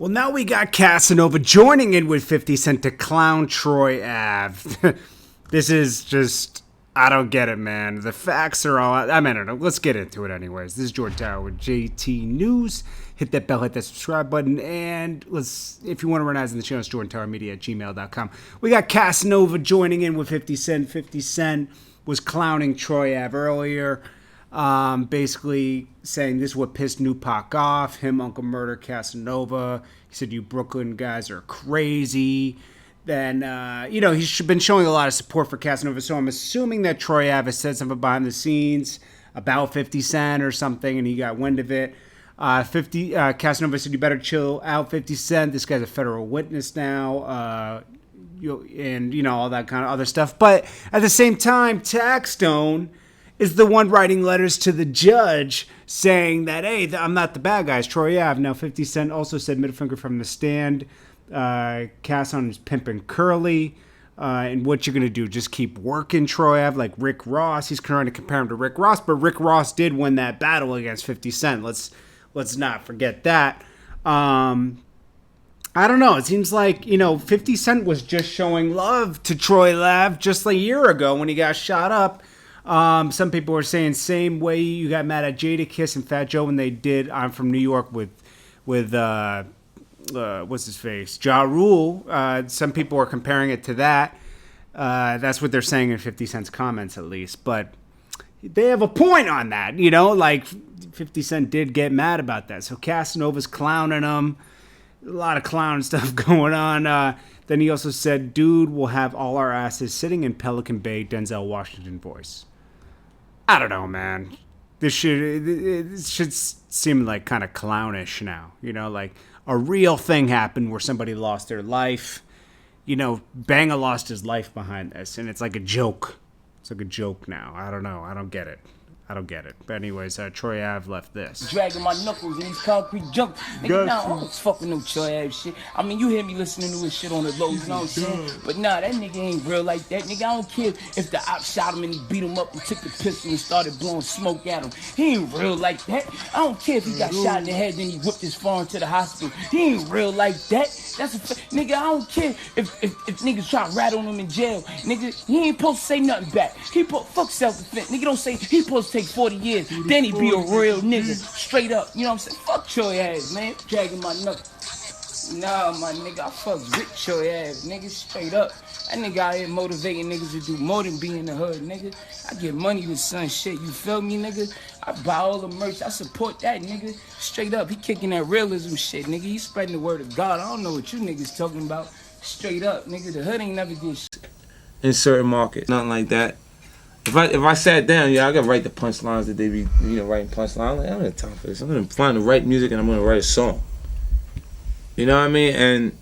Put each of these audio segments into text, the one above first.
Well, now we got Casanova joining in with 50 Cent to clown Troy Ave. This is just, I don't get it, man. The facts are all, I don't know. Let's get into it anyways. This is Jordan Tower with JT News. Hit that bell, hit that subscribe button, and if you want to run ads in the channel, it's jordantowermedia@gmail.com. We got Casanova joining in with 50 Cent. 50 Cent was clowning Troy Ave earlier. Basically saying this is what pissed Tupac off, him, Uncle Murder, Casanova. He said, you Brooklyn guys are crazy. Then, he's been showing a lot of support for Casanova, so I'm assuming that Troy Ave said something behind the scenes about 50 Cent or something, and he got wind of it. Casanova said, you better chill out, 50 Cent. This guy's a federal witness now, and all that kind of other stuff. But at the same time, Taxstone is the one writing letters to the judge saying that, hey, I'm not the bad guy, it's Troy Ave. Now, 50 Cent also said middle finger from the stand. Cass on his pimping Curly. And what you're going to do, just keep working Troy Ave like Rick Ross. He's trying to compare him to Rick Ross, but Rick Ross did win that battle against 50 Cent. Let's not forget that. I don't know. It seems like, 50 Cent was just showing love to Troy Ave just a year ago when he got shot up. Some people were saying same way you got mad at Jadakiss and Fat Joe when they did I'm From New York with what's his face? Ja Rule. Some people are comparing it to that. That's what they're saying in 50 Cent's comments at least. But they have a point on that, like 50 Cent did get mad about that. So Casanova's clowning him. A lot of clown stuff going on. Then he also said, dude, we'll have all our asses sitting in Pelican Bay, Denzel Washington voice. I don't know, man. This should seem like kind of clownish now. Like a real thing happened where somebody lost their life. Banga lost his life behind this, and it's like a joke. It's like a joke now. I don't know. I don't get it. But anyways, Troy Ave left this. Dragging my knuckles in these concrete junk. Nigga, I don't fucking no Troy Ave shit. I mean, you hear me listening to his shit on the low, you know what I'm saying? But nah, that nigga ain't real like that. Nigga, I don't care if the op shot him and he beat him up and took the pistol and started blowing smoke at him. He ain't real like that. I don't care if he got shot in the head and he whipped his farm to the hospital. He ain't real like that. That's nigga, I don't care if niggas try to rat on him in jail. Nigga, he ain't supposed to say nothing back. Fuck self-defense. Nigga don't say he supposed to take 40 years. Then he be a real nigga. Straight up. You know what I'm saying? Fuck Troy Ave, man. Dragging my knuckles. Nah, my nigga, I fuck Rick Troy Ave, nigga. Straight up. That nigga out here motivating niggas to do more than be in the hood, nigga. I get money with son shit. You feel me, nigga? I buy all the merch. I support that, nigga. Straight up. He kicking that realism shit, nigga. He spreading the word of God. I don't know what you niggas talking about. Straight up, nigga. The hood ain't never did shit. In certain markets, nothing like that. If I sat down, I gotta write the punchlines that they be, writing punchlines. I'm like, I don't have time for this. I'm gonna find the right music and I'm gonna write a song. You know what I mean? And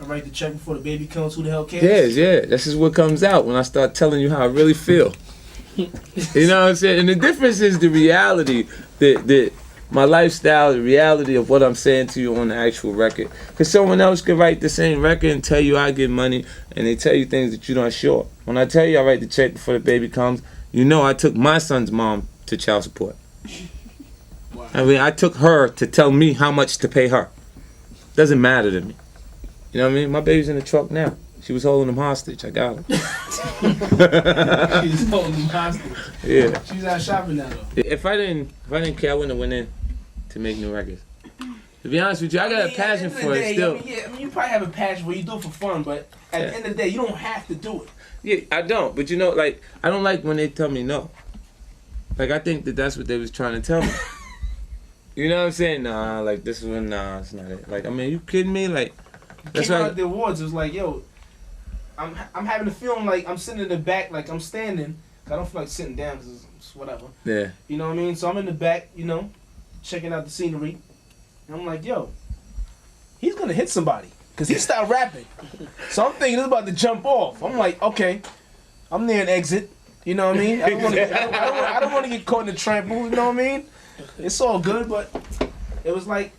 I write the check before the baby comes. Who the hell cares? Yeah. This is what comes out when I start telling you how I really feel. You know what I'm saying? And the difference is the reality, that my lifestyle, the reality of what I'm saying to you on the actual record. Because someone else could write the same record and tell you I get money, and they tell you things that you're not sure. When I tell you I write the check before the baby comes, I took my son's mom to child support. Wow. I mean, I took her to tell me how much to pay her. Doesn't matter to me. You know what I mean? My baby's in the truck now. She was holding him hostage. I got him. She's holding him hostage. Yeah. She's out shopping now though. If I didn't care, I wouldn't have went in to make new records. To be honest with you, I got a passion for it still. I mean, you probably have a passion for it. You do it for fun, but at the end of the day, you don't have to do it. Yeah, I don't. But I don't like when they tell me no. I think that's what they was trying to tell me. You know what I'm saying? Nah, this one, nah, it's not it. You kidding me? That's why at the awards, it was like, yo, I'm having a feeling like I'm sitting in the back, like I'm standing. I don't feel like sitting down because it's whatever. Yeah. You know what I mean? So I'm in the back, checking out the scenery. And I'm like, yo, he's going to hit somebody because he stopped rapping. So I'm thinking he's about to jump off. I'm like, okay, I'm near an exit. You know what I mean? I don't want to get caught in the trample. You know what I mean? It's all good, but it was like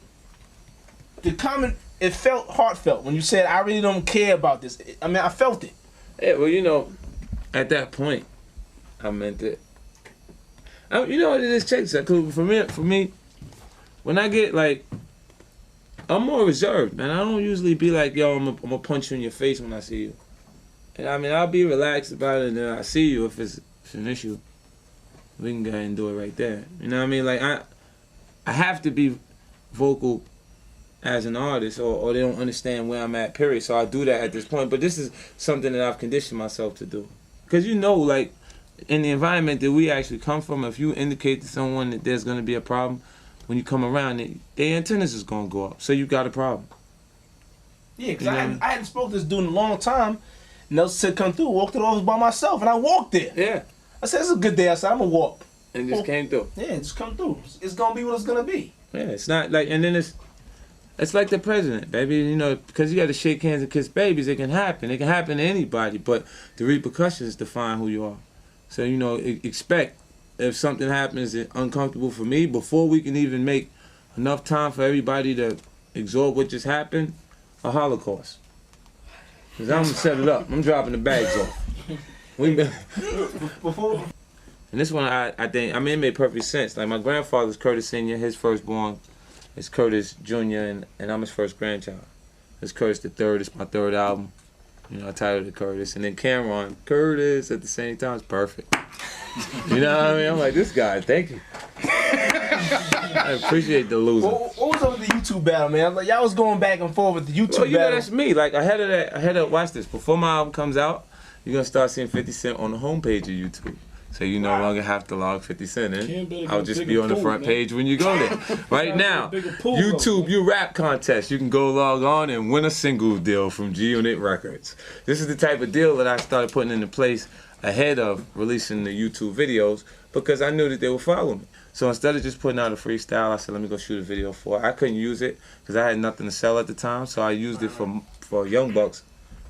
the comment. It felt heartfelt when you said, I really don't care about this. I felt it. Yeah, well, at that point, I meant it. You know what it is? Check this out. 'Cause for me, when I get I'm more reserved, man. I don't usually be like, yo, I'm gonna punch you in your face when I see you. And I mean, I'll be relaxed about it, and then I see you if it's an issue. We can go ahead and do it right there. You know what I mean? Like, I have to be vocal as an artist, or they don't understand where I'm at, period. So I do that at this point. But this is something that I've conditioned myself to do. Because you know, like, in the environment that we actually come from, if you indicate to someone that there's going to be a problem, when you come around, their antennas is going to go up. So you got a problem. Yeah, because I hadn't spoke to this dude in a long time. Nelson said, come through, walked to the office by myself, and I walked there. Yeah. I said, it's a good day outside, I'm going to walk. And just came through. Yeah, just come through. It's going to be what it's going to be. Yeah, it's not like, and then it's like the president, baby, you know, because you got to shake hands and kiss babies. It can happen. It can happen to anybody, but the repercussions define who you are. So, you know, expect if something happens that's uncomfortable for me, before we can even make enough time for everybody to absorb what just happened, a Holocaust. Because I'm going to set it up. I'm dropping the bags off. Before. And this one, I think, I mean, it made perfect sense. Like, my grandfather's Curtis Sr., his firstborn is Curtis Jr., and I'm his first grandchild. It's Curtis the Third. It's my third album. You know, I titled it Curtis. And then Cameron, Curtis at the same time. It's perfect. You know what I mean? I'm like, this guy, thank you. I appreciate the loser. What was up with the YouTube battle, man? Like, y'all was going back and forth with the YouTube Well, you know, battle. that's me. Like, ahead of, watch this. Before my album comes out, you're going to start seeing 50 Cent on the homepage of YouTube. So you no longer have to log 50 Cent in. I'll just be on the front page when you go there. Right now, YouTube, you rap contest. You can go log on and win a single deal from G-Unit Records. This is the type of deal that I started putting into place ahead of releasing the YouTube videos because I knew that they would follow me. So instead of just putting out a freestyle, I said, let me go shoot a video for it. I couldn't use it because I had nothing to sell at the time, so I used it for Young Buck's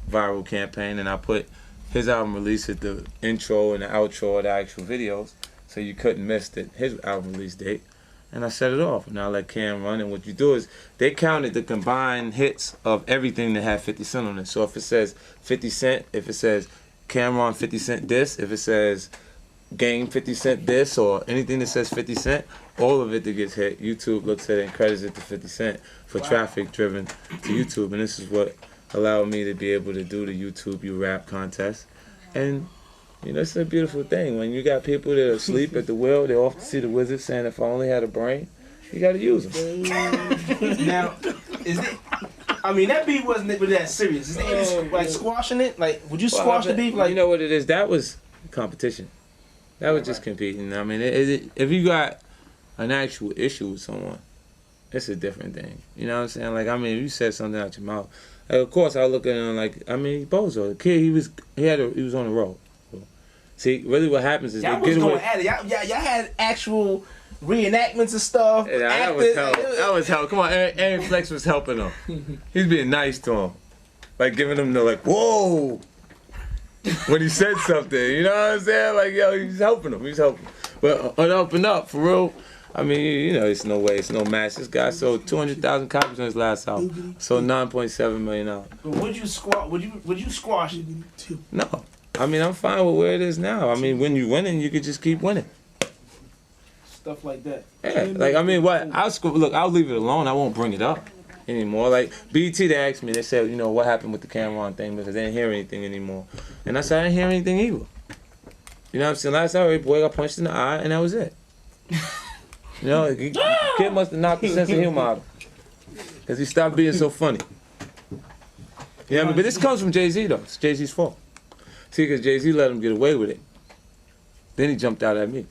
viral campaign, and I put his album release at the intro and the outro of the actual videos, so you couldn't miss his album release date. And I set it off, and I let Cam run. And what you do is they counted the combined hits of everything that had 50 Cent on it. So if it says 50 Cent, if it says Cameron 50 Cent this, if it says Game 50 Cent this, or anything that says 50 Cent, all of it that gets hit, YouTube looks at it and credits it to 50 Cent for traffic driven to YouTube. And this is what allowed me to be able to do the YouTube You Rap contest. And, you know, it's a beautiful thing. When you got people that are asleep at the wheel, they're off to see the wizard saying, if I only had a brain, you got to use them. Now, is it... I mean, that beef wasn't that serious. Is it like squashing it? Like, would you squash the beef? Like, you know what it is? That was competition. That was just competing. I mean, if you got an actual issue with someone, it's a different thing. You know what I'm saying? Like, I mean, if you said something out your mouth, like, of course I look at him like, I mean, Bozo, the kid, he was on the road. So, see, really what happens is y'all they get was away. going at it. Y'all had actual reenactments and stuff. Yeah, that was hell. That was hell. Come on, Aaron Flex was helping him. He's being nice to him, like giving him the like, whoa, when he said something. You know what I'm saying? Like, yo, he's helping him. He's helping. But on up and up, for real. I mean, you know, it's no way, it's no match. This guy sold 200,000 copies on his last album. Sold $9.7 million. But would you squash it? No. I mean, I'm fine with where it is now. I mean, when you're winning, you could just keep winning. Stuff like that. Yeah, like, I mean, what? I'll leave it alone. I won't bring it up anymore. Like, BT, they asked me, they said, you know, what happened with the Cameron thing, because they didn't hear anything anymore. And I said, I didn't hear anything either. You know what I'm saying? Last I heard, boy got punched in the eye, and that was it. You know, kid must have knocked the sense of humor out of him. Because he stopped being so funny. You know what I mean? But this comes from Jay-Z, though. It's Jay-Z's fault. See, because Jay-Z let him get away with it. Then he jumped out at me.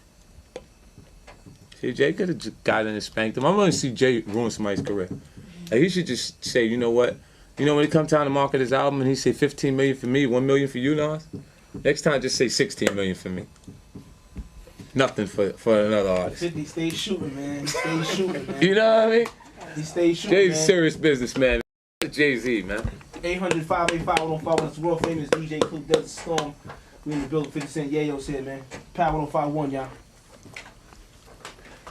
See, Jay could have got in and spanked him. I'm going to see Jay ruin somebody's career. Like, he should just say, you know what? You know, when it comes time to market his album and he say 15 million for me, 1 million for you, Nas? Next time, just say 16 million for me. Nothing for another artist. 50 stay shooting, man. Stay shooting, man. You know what I mean? He stay shooting, Jay's man. serious business, man. Jay-Z, man. 800-585-105. That's world famous DJ Clue Desert Storm. We in the building. 50 Cent Yayo said, man. Power 1051, y'all.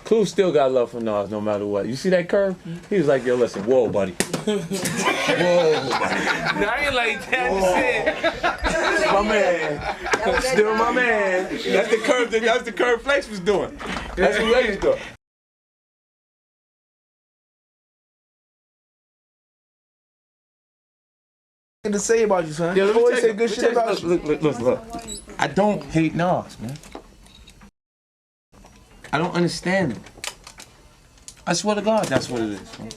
Clue still got love for Nas no matter what. You see that curve? He was like, yo, listen, whoa, buddy. Whoa, buddy. No, I ain't like that. My man. Still my man. That's the curve Flex was doing. That's what Flex was doing. to say about you, son. Yo, You let me always tell say you- good let me shit tell about you- you. Look. I don't hate Nas, man. I don't understand him. I swear to God, that's what it is, man.